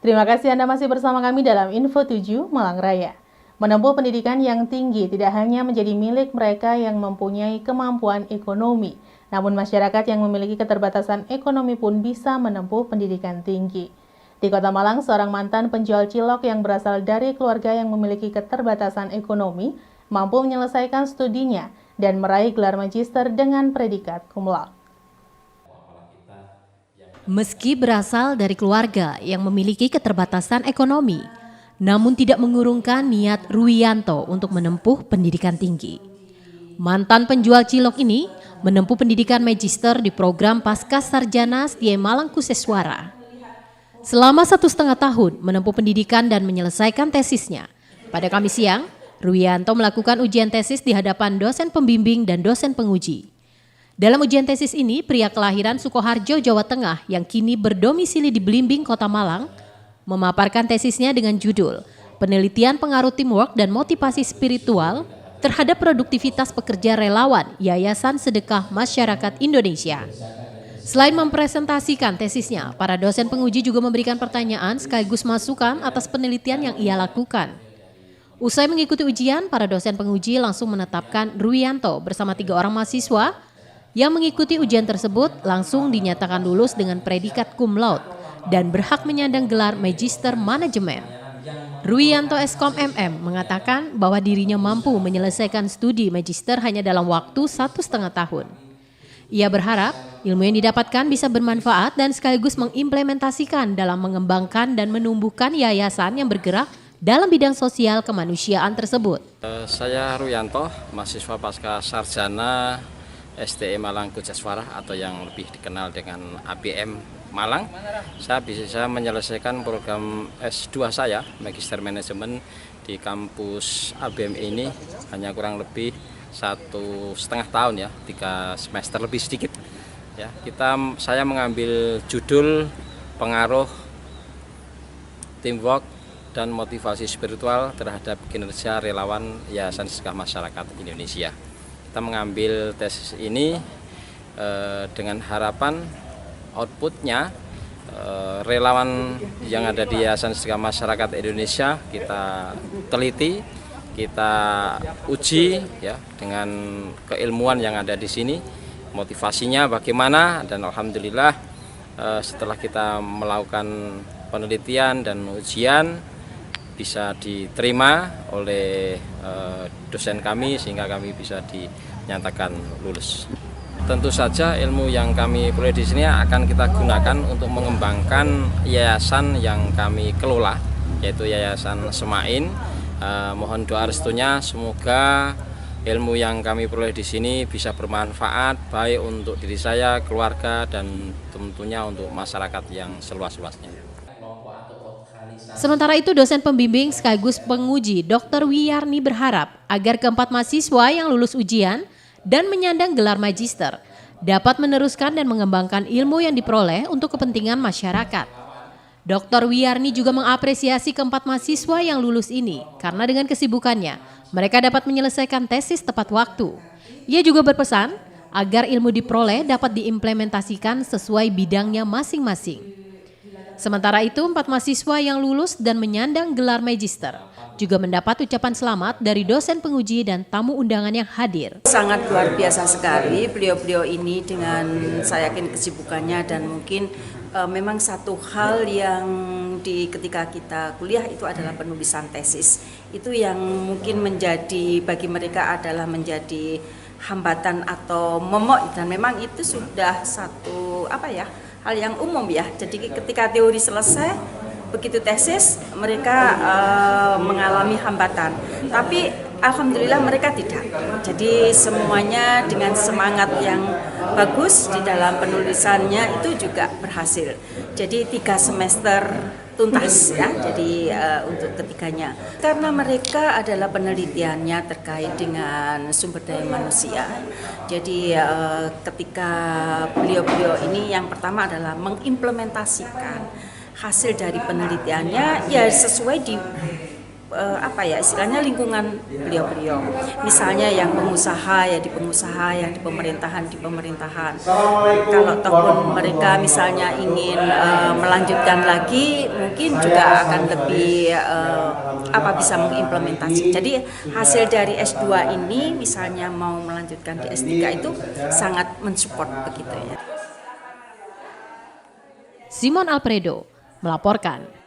Terima kasih Anda masih bersama kami dalam Info 7 Malang Raya. Menempuh pendidikan yang tinggi tidak hanya menjadi milik mereka yang mempunyai kemampuan ekonomi, namun masyarakat yang memiliki keterbatasan ekonomi pun bisa menempuh pendidikan tinggi. Di Kota Malang, seorang mantan penjual cilok yang berasal dari keluarga yang memiliki keterbatasan ekonomi mampu menyelesaikan studinya dan meraih gelar magister dengan predikat cum laude. Meski berasal dari keluarga yang memiliki keterbatasan ekonomi, namun tidak mengurungkan niat Ruwiyanto untuk menempuh pendidikan tinggi. Mantan penjual cilok ini menempuh pendidikan magister di program Pascasarjana STIE Malang Kuseswara. Selama 1,5 tahun menempuh pendidikan dan menyelesaikan tesisnya, pada Kamis siang, Ruwiyanto melakukan ujian tesis di hadapan dosen pembimbing dan dosen penguji. Dalam ujian tesis ini, pria kelahiran Sukoharjo, Jawa Tengah yang kini berdomisili di Blimbing, Kota Malang, memaparkan tesisnya dengan judul Penelitian Pengaruh Teamwork dan Motivasi Spiritual terhadap Produktivitas Pekerja Relawan Yayasan Sedekah Masyarakat Indonesia. Selain mempresentasikan tesisnya, para dosen penguji juga memberikan pertanyaan sekaligus masukan atas penelitian yang ia lakukan. Usai mengikuti ujian, para dosen penguji langsung menetapkan Ruwiyanto bersama 3 orang mahasiswa yang mengikuti ujian tersebut langsung dinyatakan lulus dengan predikat cum laude dan berhak menyandang gelar Magister Manajemen. Ruwiyanto Eskom MM mengatakan bahwa dirinya mampu menyelesaikan studi magister hanya dalam waktu 1,5 tahun. Ia berharap ilmu yang didapatkan bisa bermanfaat dan sekaligus mengimplementasikan dalam mengembangkan dan menumbuhkan yayasan yang bergerak dalam bidang sosial kemanusiaan tersebut. Saya Ruwiyanto, mahasiswa Pascasarjana STIE Malang Kuseswara atau yang lebih dikenal dengan ABM Malang. Saya bisa menyelesaikan program S2 saya, Magister Manajemen di kampus ABM ini hanya kurang lebih 1,5 tahun ya, 3 semester lebih sedikit. Ya, saya mengambil judul Pengaruh Teamwork dan Motivasi Spiritual terhadap Kinerja Relawan Yayasan Sedekah Masyarakat Indonesia. Kita mengambil tesis ini dengan harapan outputnya relawan yang ada di Yayasan Sedekah Masyarakat Indonesia kita teliti, kita uji ya dengan keilmuan yang ada di sini, motivasinya bagaimana, dan alhamdulillah setelah kita melakukan penelitian dan ujian bisa diterima oleh dosen kami sehingga kami bisa dinyatakan lulus. Tentu saja ilmu yang kami peroleh di sini akan kita gunakan untuk mengembangkan yayasan yang kami kelola, yaitu Yayasan Semain. Mohon doa restunya, semoga ilmu yang kami peroleh di sini bisa bermanfaat baik untuk diri saya, keluarga, dan tentunya untuk masyarakat yang seluas-luasnya. Sementara itu, dosen pembimbing sekaligus penguji Dr. Wiyarni berharap agar keempat mahasiswa yang lulus ujian dan menyandang gelar magister dapat meneruskan dan mengembangkan ilmu yang diperoleh untuk kepentingan masyarakat. Dr. Wiyarni juga mengapresiasi keempat mahasiswa yang lulus ini karena dengan kesibukannya mereka dapat menyelesaikan tesis tepat waktu. Ia juga berpesan agar ilmu diperoleh dapat diimplementasikan sesuai bidangnya masing-masing. Sementara itu, 4 mahasiswa yang lulus dan menyandang gelar magister juga mendapat ucapan selamat dari dosen penguji dan tamu undangan yang hadir. Sangat luar biasa sekali beliau-beliau ini dengan saya yakin kesibukannya, dan mungkin memang satu hal yang ketika kita kuliah itu adalah penulisan tesis. Itu yang mungkin menjadi bagi mereka adalah menjadi hambatan atau momok, dan memang itu sudah satu hal yang umum ya. Jadi ketika teori selesai, begitu tesis mereka mengalami hambatan. Tapi alhamdulillah mereka tidak. Jadi semuanya dengan semangat yang bagus di dalam penulisannya itu juga berhasil. Jadi 3 semester tuntas ya. Jadi untuk ketiganya, karena mereka adalah penelitiannya terkait dengan sumber daya manusia. Jadi ketika beliau-beliau ini yang pertama adalah mengimplementasikan hasil dari penelitiannya ya sesuai di istilahnya lingkungan beliau-beliau. Misalnya yang pengusaha ya di pengusaha, yang di pemerintahan di pemerintahan. Kalau ataupun mereka misalnya ingin melanjutkan lagi, mungkin juga akan lebih bisa mengimplementasi. Jadi hasil dari S2 ini misalnya mau melanjutkan di S3 itu sangat mensupport begitu ya. Simon Alfredo melaporkan.